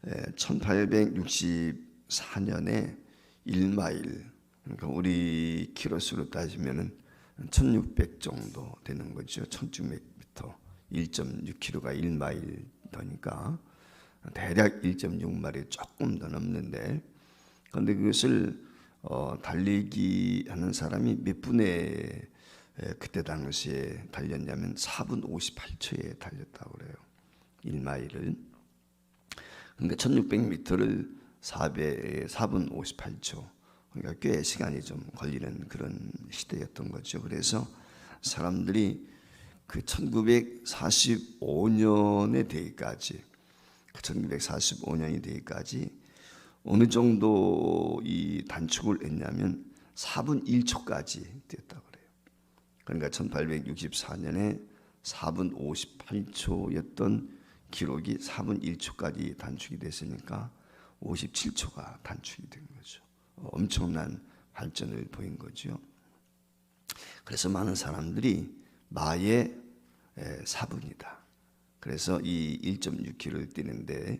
1864년에 1마일, 그러니까 우리 키로수로 따지면은 1600 정도 되는 거죠. 1600m, 1.6km가 1마일이니까 대략 1.6마일 조금 더 넘는데, 그런데 그것을 달리기 하는 사람이 몇 분에 그때 당시에 달렸냐면 4분 58초에 달렸다고 그래요. 1마일을. 그러니까 1600m를 4분 58초. 그러니까 꽤 시간이 좀 걸리는 그런 시대였던 거죠. 그래서 사람들이 그 1945년에 되기까지, 1945년이 되기까지 어느 정도 이 단축을 했냐면 4분 1초까지 됐다고 그래요. 그러니까 1864년에 4분 58초였던 기록이 4분 1초까지 단축이 됐으니까 57초가 단축이 된 거죠. 엄청난 발전을 보인 거죠. 그래서 많은 사람들이 마의 4분이다. 그래서 이 1.6km를 뛰는데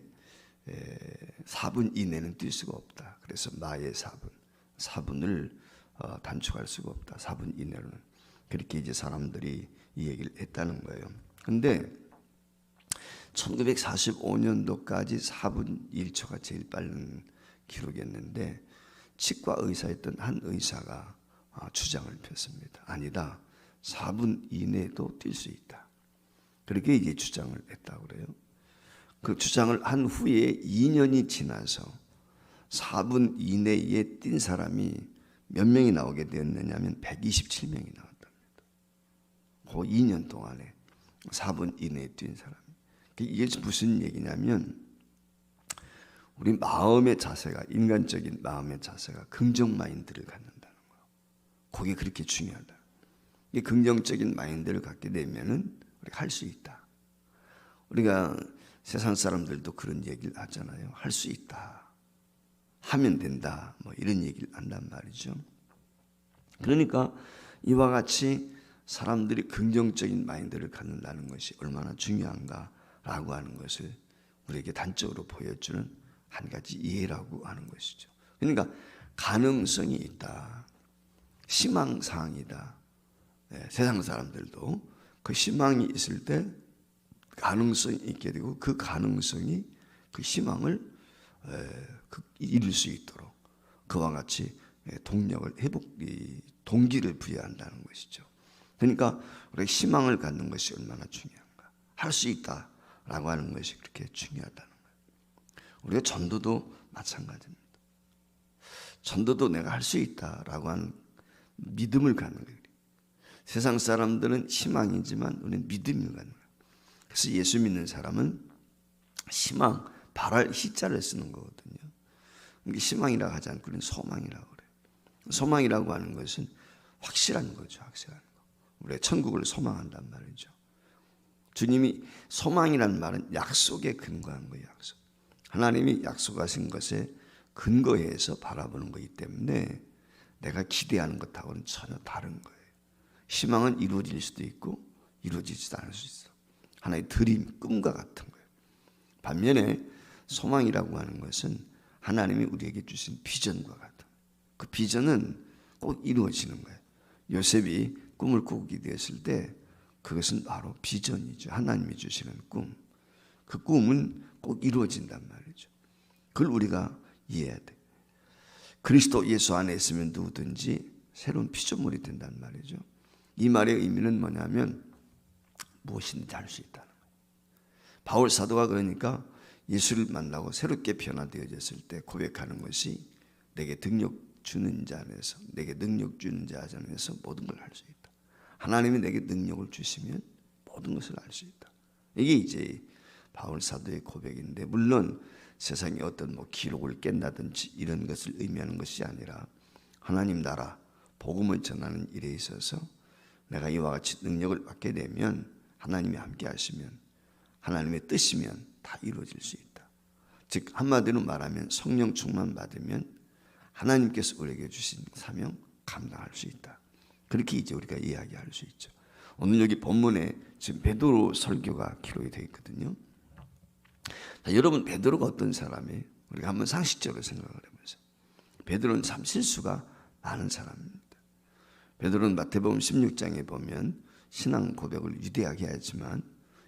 4분 이내는 뛸 수가 없다. 그래서 마의 4분을 단축할 수가 없다. 4분 이내로는. 그렇게 이제 사람들이 이 얘기를 했다는 거예요. 근데 1945년도까지 4분 1초가 제일 빠른 기록이었는데, 치과 의사였던 한 의사가 주장을 폈습니다. 아니다. 4분 이내도 뛸 수 있다. 그렇게 이제 주장을 했다고 그래요. 그 주장을 한 후에 2년이 지나서 4분 이내에 뛴 사람이 몇 명이 나오게 되었느냐면 127명이 나왔답니다. 그 2년 동안에 4분 이내에 뛴 사람이. 이게 무슨 얘기냐면 우리 마음의 자세가, 인간적인 마음의 자세가 긍정 마인드를 갖는다는 거예요. 그게 그렇게 중요하다. 이 긍정적인 마인드를 갖게 되면은 우리가 할 수 있다. 우리가 세상 사람들도 그런 얘기를 하잖아요. 할 수 있다. 하면 된다. 뭐 이런 얘기를 한단 말이죠. 그러니까 이와 같이 사람들이 긍정적인 마인드를 갖는다는 것이 얼마나 중요한가라고 하는 것을 우리에게 단적으로 보여주는 한 가지 이해라고 하는 것이죠. 그러니까 가능성이 있다. 희망사항이다. 세상 사람들도 그 희망이 있을 때 가능성이 있게 되고, 그 가능성이 그 희망을 이룰 수 있도록 그와 같이 동력을 동기를 부여한다는 것이죠. 그러니까 우리가 희망을 갖는 것이 얼마나 중요한가. 할 수 있다라고 하는 것이 그렇게 중요하다는 거예요. 우리가 전도도 마찬가지입니다. 전도도 내가 할 수 있다라고 하는 믿음을 갖는 거예요. 세상 사람들은 희망이지만 우리는 믿음을 갖는 거예요. 그래서 예수 믿는 사람은 희망, 바랄 희자를 쓰는 거거든요. 희망이라고 하지 않고 우리는 소망이라고 그래요. 소망이라고 하는 것은 확실한 거죠. 확실한 거. 우리가 천국을 소망한단 말이죠. 주님이 소망이라는 말은 약속에 근거한 거예요. 약속. 하나님이 약속하신 것에 근거해서 바라보는 거기 때문에 내가 기대하는 것하고는 전혀 다른 거예요. 희망은 이루어질 수도 있고 이루어지지도 않을 수 있어. 하나의 드림, 꿈과 같은 거예요. 반면에 소망이라고 하는 것은 하나님이 우리에게 주신 비전과 같은 거예요. 그 비전은 꼭 이루어지는 거예요. 요셉이 꿈을 꾸게 되었을 때 그것은 바로 비전이죠. 하나님이 주시는 꿈. 그 꿈은 꼭 이루어진단 말이죠. 그걸 우리가 이해해야 돼. 그리스도 예수 안에 있으면 누구든지 새로운 피조물이 된단 말이죠. 이 말의 의미는 뭐냐면 무엇이든지 할 수 있다는 거예요. 바울 사도가 그러니까 예수를 만나고 새롭게 변화되어졌을 때 고백하는 것이 내게 능력 주는 자 안에서, 내게 능력 주는 자 안에서 모든 걸 할 수 있다. 하나님이 내게 능력을 주시면 모든 것을 할 수 있다. 이게 이제 바울 사도의 고백인데, 물론 세상에 어떤 기록을 깬다든지 이런 것을 의미하는 것이 아니라 하나님 나라 복음을 전하는 일에 있어서 내가 이와 같이 능력을 받게 되면 하나님이 함께 하시면, 하나님의 뜻이면 다 이루어질 수 있다. 즉 한마디로 말하면 성령 충만 받으면 하나님께서 우리에게 주신 사명 감당할 수 있다. 그렇게 이제 우리가 이야기할 수 있죠. 오늘 여기 본문에 지금 베드로 설교가 기록이 되어 있거든요. 자, 여러분 베드로가 어떤 사람이에요? 우리가 한번 상식적으로 생각을 해보세요. 베드로는 참 실수가 많은 사람입니다. 베드로는 마태복음 16장에 보면 신앙 고백을 위대하게 하지만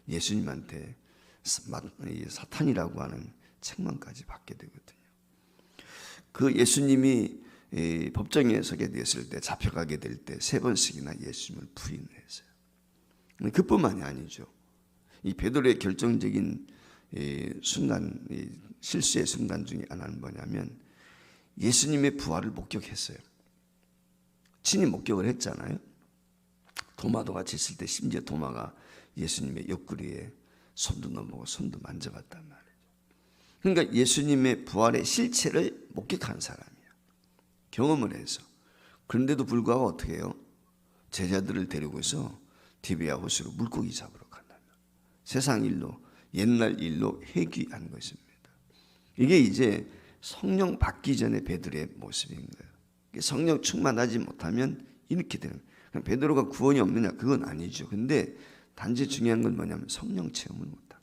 예수님한테 사탄이라고 하는 책망까지 받게 되거든요. 그 예수님이 법정에 서게 됐을 때, 잡혀가게 될 때 3번씩이나 예수님을 부인을 했어요. 그뿐만이 아니죠. 이 베드로의 결정적인 순간, 실수의 순간 중에 하나는 뭐냐면 예수님의 부활을 목격했어요. 친히 목격을 했잖아요. 도마도 같이 있을 때 심지어 도마가 예수님의 옆구리에 손도 넣어보고 손도 만져봤단 말이에요. 그러니까 예수님의 부활의 실체를 목격한 사람이에요. 경험을 해서. 그런데도 불구하고 어떻게 해요? 제자들을 데리고서 디베아 호수로 물고기 잡으러 간다면 세상 일로, 옛날 일로 회귀한 것입니다. 이게 이제 성령 받기 전에 베드로의 모습인 거예요. 성령 충만하지 못하면 이렇게 되는 거예요. 베드로가 구원이 없느냐? 그건 아니죠. 근데 단지 중요한 건 뭐냐면 성령 체험을 못한 거예요.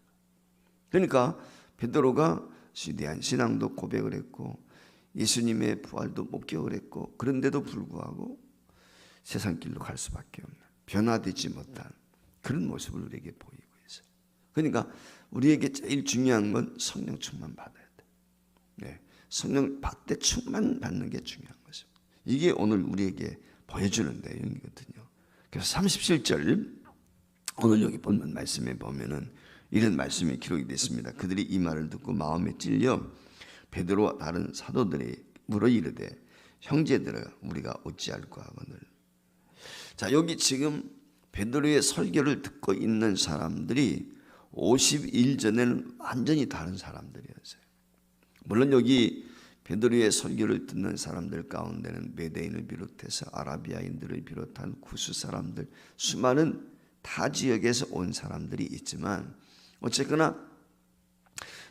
그러니까 베드로가 위대한 신앙도 고백을 했고 예수님의 부활도 목격을 했고 그런데도 불구하고 세상 길로 갈 수밖에 없는 변화되지 못한 그런 모습을 우리에게 보이고 있어요. 그러니까 우리에게 제일 중요한 건 성령 충만 받아야 돼. 네, 성령 받되 충만 받는 게 중요한 것입니다. 이게 오늘 우리에게 보여주는 내용이거든요. 그래서 37절 오늘 여기 본문 말씀에 보면은 이런 말씀이 기록이 됐습니다. 그들이 이 말을 듣고 마음에 찔려 베드로와 다른 사도들이 물어 이르되 형제들아 우리가 어찌할까 하거늘. 자, 여기 지금 베드로의 설교를 듣고 있는 사람들이 50일 전에는 완전히 다른 사람들이었어요. 물론 여기 베드로의 설교를 듣는 사람들 가운데는 메대인을 비롯해서 아라비아인들을 비롯한 구스 사람들, 수많은 타 지역에서 온 사람들이 있지만 어쨌거나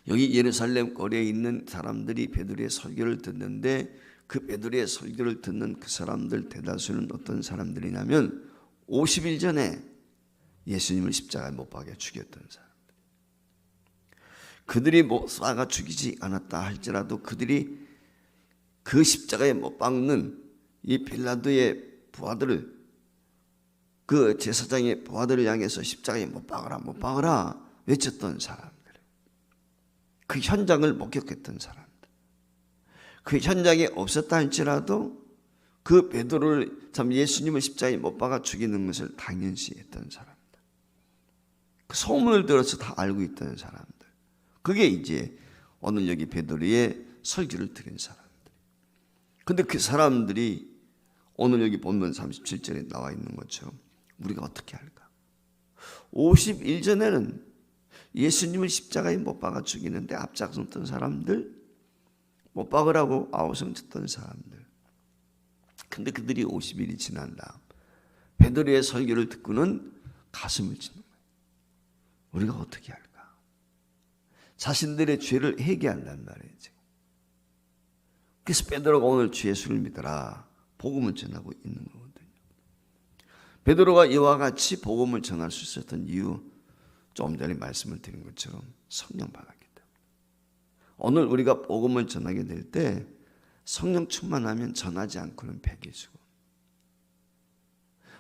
여기 예루살렘 거리에 있는 사람들이 베드로의 설교를 듣는데 그 베드로의 설교를 듣는 그 사람들 대다수는 어떤 사람들이냐면 50일 전에 예수님을 십자가에 못 박아 죽였던 사람들. 그들이 못 박아 죽이지 않았다 할지라도 그들이 그 십자가에 못 박는 이 빌라도의 부하들을 그 제사장의 부하들을 향해서 십자가에 못 박아라 못 박아라 외쳤던 사람들. 그 현장을 목격했던 사람들. 그 현장에 없었다 할지라도 그 베드로를 참 예수님을 십자가에 못 박아 죽이는 것을 당연시했던 사람들. 그 소문을 들어서 다 알고 있던 사람들. 그게 이제 오늘 여기 베드로의 설교를 들은 사람들. 근데 그 사람들이 오늘 여기 본문 37절에 나와 있는 것처럼 우리가 어떻게 할까? 50일 전에는 예수님을 십자가에 못 박아 죽이는데 앞장섰던 사람들, 못 박으라고 아우성쳤던 사람들. 근데 그들이 50일이 지난 다음 베드로의 설교를 듣고는 가슴을 치는 거예요. 우리가 어떻게 할까? 자신들의 죄를 회개한단 말이지. 그래서 베드로가 오늘 주 예수를 믿어라 복음을 전하고 있는 거거든요. 베드로가 이와 같이 복음을 전할 수 있었던 이유, 좀 전에 말씀을 드린 것처럼 성령 받았기 때문에. 오늘 우리가 복음을 전하게 될 때 성령 충만하면 전하지 않고는 백일수고.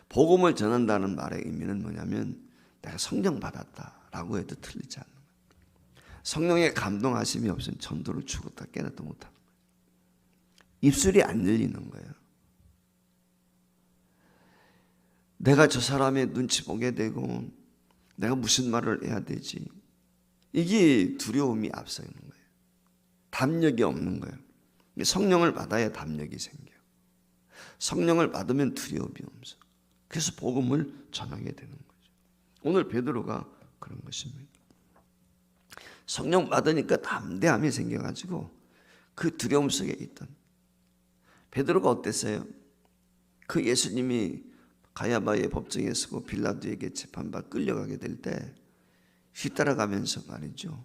복음을 전한다는 말의 의미는 뭐냐면 내가 성령 받았다라고 해도 틀리지 않는 거예요. 성령의 감동하심이 없으면 전도를 죽었다 깨닫도 못하는 거예요. 입술이 안 열리는 거예요. 내가 저 사람의 눈치 보게 되고 내가 무슨 말을 해야 되지? 이게 두려움이 앞서 있는 거예요. 담력이 없는 거예요. 성령을 받아야 담력이 생겨요. 성령을 받으면 두려움이 없어. 그래서 복음을 전하게 되는 거죠. 오늘 베드로가 그런 것입니다. 성령 받으니까 담대함이 생겨가지고 그 두려움 속에 있던 베드로가 어땠어요? 그 예수님이 가야바의 법정에 서고 빌라도에게 재판받아 끌려가게 될 때 뒤따라가면서 말이죠.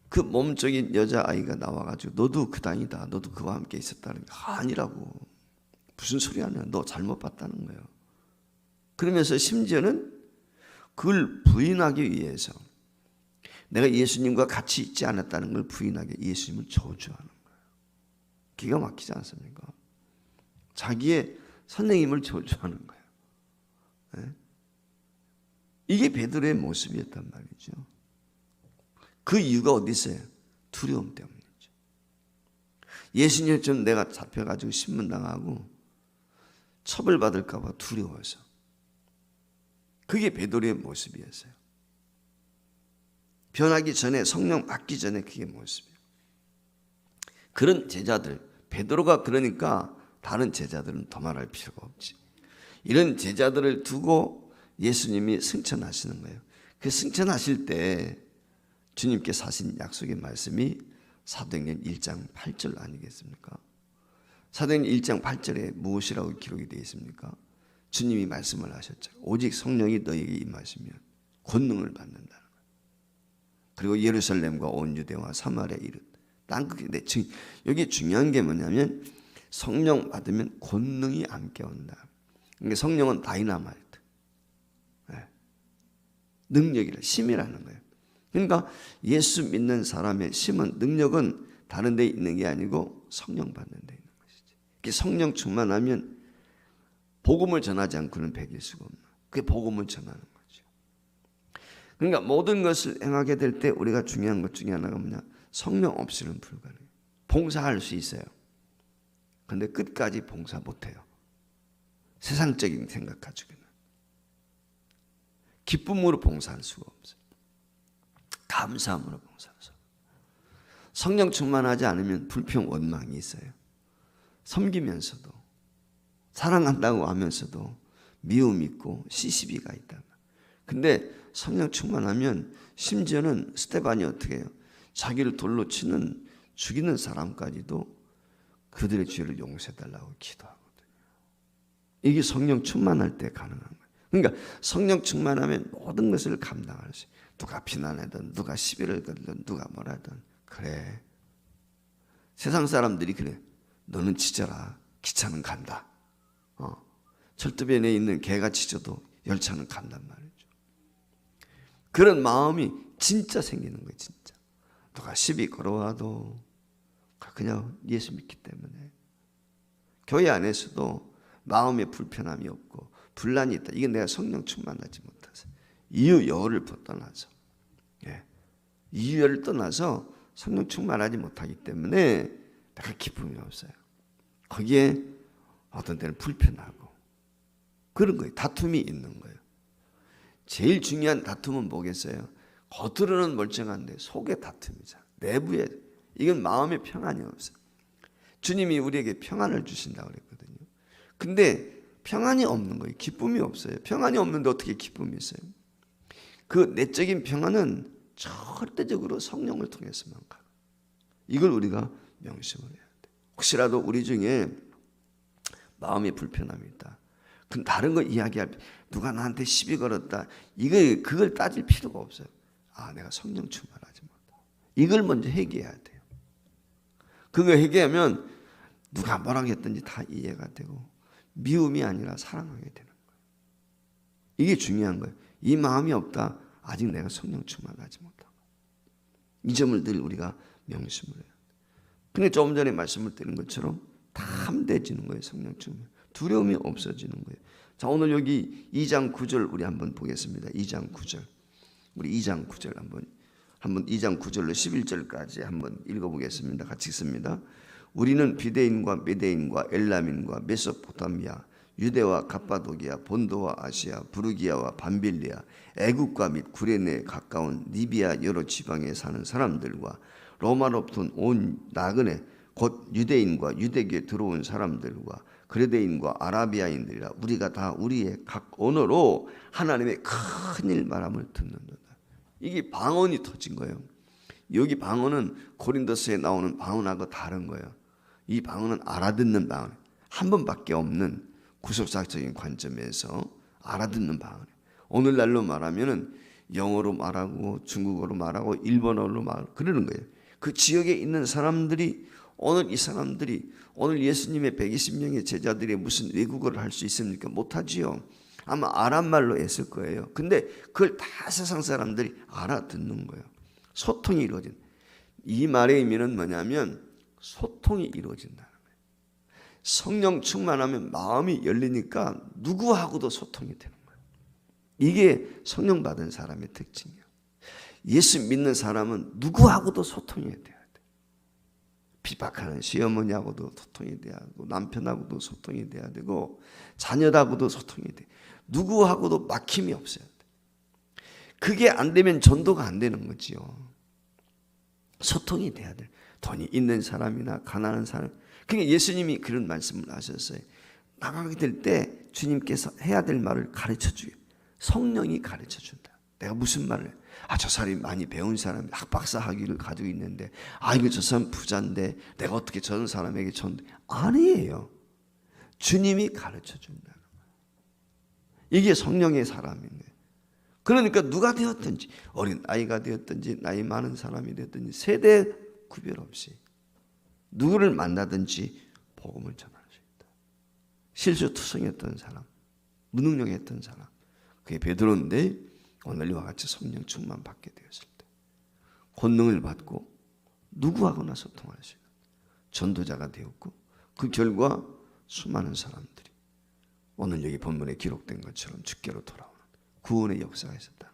그 몸적인 여자아이가 나와가지고 너도 그 당이다. 너도 그와 함께 있었다는 게 아니라고. 무슨 소리 하냐. 너 잘못 봤다는 거예요. 그러면서 심지어는 그걸 부인하기 위해서 내가 예수님과 같이 있지 않았다는 걸 부인하게 예수님을 저주하는 거예요. 기가 막히지 않습니까? 자기의 선생님을 저주하는 거예요. 네? 이게 베드로의 모습이었단 말이죠. 그 이유가 어디 있어요? 두려움 때문이죠. 예수님처럼 내가 잡혀가지고 신문당하고 처벌받을까 봐 두려워서. 그게 베드로의 모습이었어요. 변하기 전에, 성령 받기 전에 그게 모습이에요. 그런 제자들, 베드로가 그러니까 다른 제자들은 더 말할 필요가 없지. 이런 제자들을 두고 예수님이 승천하시는 거예요. 그 승천하실 때 주님께서 하신 약속의 말씀이 사도행전 1장 8절 아니겠습니까? 사도행전 1장 8절에 무엇이라고 기록이 되어 있습니까? 주님이 말씀을 하셨죠. 오직 성령이 너에게 임하시면 권능을 받는다는 거예요. 그리고 예루살렘과 온 유대와 사마리아 이르 땅끝에. 여기 중요한 게 뭐냐면 성령 받으면 권능이 함께 온다. 그러니까 성령은 다이나마이트, 능력이라, 힘이라는 거예요. 그러니까 예수 믿는 사람의 힘은, 능력은 다른 데 있는 게 아니고 성령 받는 데 있는 것이지. 성령 충만하면 복음을 전하지 않고는 배길 수가 없는, 그게 복음을 전하는 거죠. 그러니까 모든 것을 행하게 될 때 우리가 중요한 것 중에 하나가 뭐냐? 성령 없이는 불가능해요. 봉사할 수 있어요. 그런데 끝까지 봉사 못해요. 세상적인 생각 가지고는. 기쁨으로 봉사할 수가 없어요. 감사함으로 봉사할 수가 없어요. 성령 충만하지 않으면 불평, 원망이 있어요. 섬기면서도, 사랑한다고 하면서도 미움이 있고 시시비가 있다. 근데 성령 충만하면 심지어는 스데반이 어떻게 해요? 자기를 돌로 치는, 죽이는 사람까지도 그들의 죄를 용서해달라고 기도하거든요. 이게 성령 충만할 때 가능한 거예요. 그러니까 성령 충만하면 모든 것을 감당할 수 있어요. 누가 비난하든 누가 시비를 걸든 누가 뭐라든. 그래, 세상 사람들이 그래, 너는 짖어라, 기차는 간다. 철도변에 있는 개가 짖어도 열차는 간단 말이죠. 그런 마음이 진짜 생기는 거예요. 진짜 누가 시비 걸어와도 그냥 예수 믿기 때문에. 교회 안에서도 마음에 불편함이 없고 분란이 있다. 이게 내가 성령 충만하지 못해서, 이유 여를 떠나서, 이유를 떠나서 성령 충만하지 못하기 때문에 내가 기쁨이 없어요. 거기에 어떤 때는 불편하고 그런 거예요. 다툼이 있는 거예요. 제일 중요한 다툼은 뭐겠어요? 겉으로는 멀쩡한데 속에 다툼이잖아. 내부에. 이건 마음의 평안이 없어요. 주님이 우리에게 평안을 주신다고 그랬거든요. 근데 평안이 없는 거예요. 기쁨이 없어요. 평안이 없는데 어떻게 기쁨이 있어요? 그 내적인 평안은 절대적으로 성령을 통해서만 가요. 이걸 우리가 명심을 해야 돼요. 혹시라도 우리 중에 마음의 불편함이 있다. 그럼 다른 거 이야기할, 누가 나한테 시비 걸었다, 그걸 따질 필요가 없어요. 아, 내가 성령 충만하지 못하다. 이걸 먼저 회개해야 돼요. 그거 회개하면 누가 뭐라고 했든지 다 이해가 되고 미움이 아니라 사랑하게 되는 거예요. 이게 중요한 거예요. 이 마음이 없다, 아직 내가 성령 충만하지 못하고. 이 점을 늘 우리가 명심을 해요. 근데 조금 전에 말씀을 드린 것처럼 담대해지는 거예요. 성령 충만. 두려움이 없어지는 거예요. 자, 오늘 여기 2장 9절 우리 한번 보겠습니다. 2장 9절. 우리 2장 9절 한번 2장 9절로 11절까지 한번 읽어보겠습니다. 같이 읽습니다. 우리는 비데인과 메데인과 엘람인과 메소포타미아, 유대와 갑바도기아, 본도와 아시아, 부르기아와 밤빌리아, 애국과 및 구레네에 가까운 리비아 여러 지방에 사는 사람들과 로마로부터 온 나그네 곧 유대인과 유대교에 들어온 사람들과 그레데인과 아라비아인들이라 우리가 다 우리의 각 언어로 하나님의 큰 일 말함을 듣는다. 이게 방언이 터진 거예요. 여기 방언은 고린도서에 나오는 방언하고 다른 거예요. 이 방언은 알아듣는 방언, 한 번밖에 없는 구속사적인 관점에서 알아듣는 방언. 오늘날로 말하면은 영어로 말하고 중국어로 말하고 일본어로 말하고 그러는 거예요. 그 지역에 있는 사람들이 오늘 이 사람들이 오늘 예수님의 120명의 제자들이 무슨 외국어를 할 수 있습니까? 못하지요. 아마 아랍말로 했을 거예요. 근데 그걸 다 세상 사람들이 알아듣는 거예요. 소통이 이루어진. 이 말의 의미는 뭐냐면 소통이 이루어진다는 거예요. 성령 충만하면 마음이 열리니까 누구하고도 소통이 되는 거예요. 이게 성령 받은 사람의 특징이에요. 예수 믿는 사람은 누구하고도 소통이 돼야 돼. 비박하는 시어머니하고도 소통이 돼야 하고, 남편하고도 소통이 돼야 되고, 자녀하고도 소통이 돼. 누구하고도 막힘이 없어야 돼. 그게 안 되면 전도가 안 되는 거지요. 소통이 돼야 돼. 돈이 있는 사람이나 가난한 사람. 그러니까 예수님이 그런 말씀을 하셨어요. 나가게 될 때 주님께서 해야 될 말을 가르쳐줘요. 성령이 가르쳐준다. 내가 무슨 말을 해? 저 사람이 많이 배운 사람이 학박사 학위를 가지고 있는데, 이거 저 사람 부자인데 내가 어떻게 저런 사람에게 전도? 아니에요. 주님이 가르쳐준다는 거예요. 이게 성령의 사람인 거예요. 그러니까 누가 되었든지, 어린 아이가 되었든지 나이 많은 사람이 되었든지 세대 구별 없이 누구를 만나든지 복음을 전할 수 있다. 실수투성했던 사람, 무능력했던 사람, 그게 베드로인데 오늘 이와 같이 성령 충만 받게 되었을 때 권능을 받고 누구하고나 소통할 수 있는 전도자가 되었고, 그 결과 수많은 사람들이 오늘 여기 본문에 기록된 것처럼 주께로 돌아오는 구원의 역사가 있었다.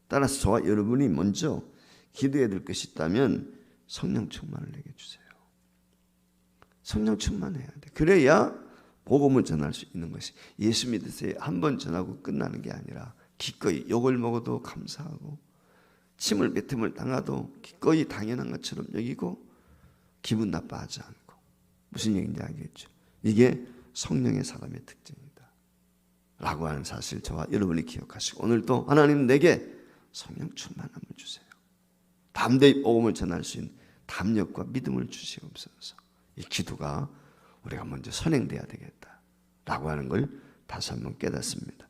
따라서 저와 여러분이 먼저 기도해야 될 것이 있다면 성령 충만을 내게 주세요. 성령 충만해야 돼. 그래야 복음을 전할 수 있는 것이, 예수 믿으세요 한 번 전하고 끝나는 게 아니라 기꺼이 욕을 먹어도 감사하고 침을 뱉음을 당해도 기꺼이 당연한 것처럼 여기고 기분 나빠하지 않고. 무슨 얘기인지 알겠죠? 이게 성령의 사람의 특징이다 라고 하는 사실 저와 여러분이 기억하시고, 오늘도 하나님 내게 성령 충만함을 주세요. 담대히 복음을 전할 수 있는 담력과 믿음을 주시옵소서. 이 기도가 우리가 먼저 선행돼야 되겠다 라고 하는 걸 다시 한번 깨닫습니다.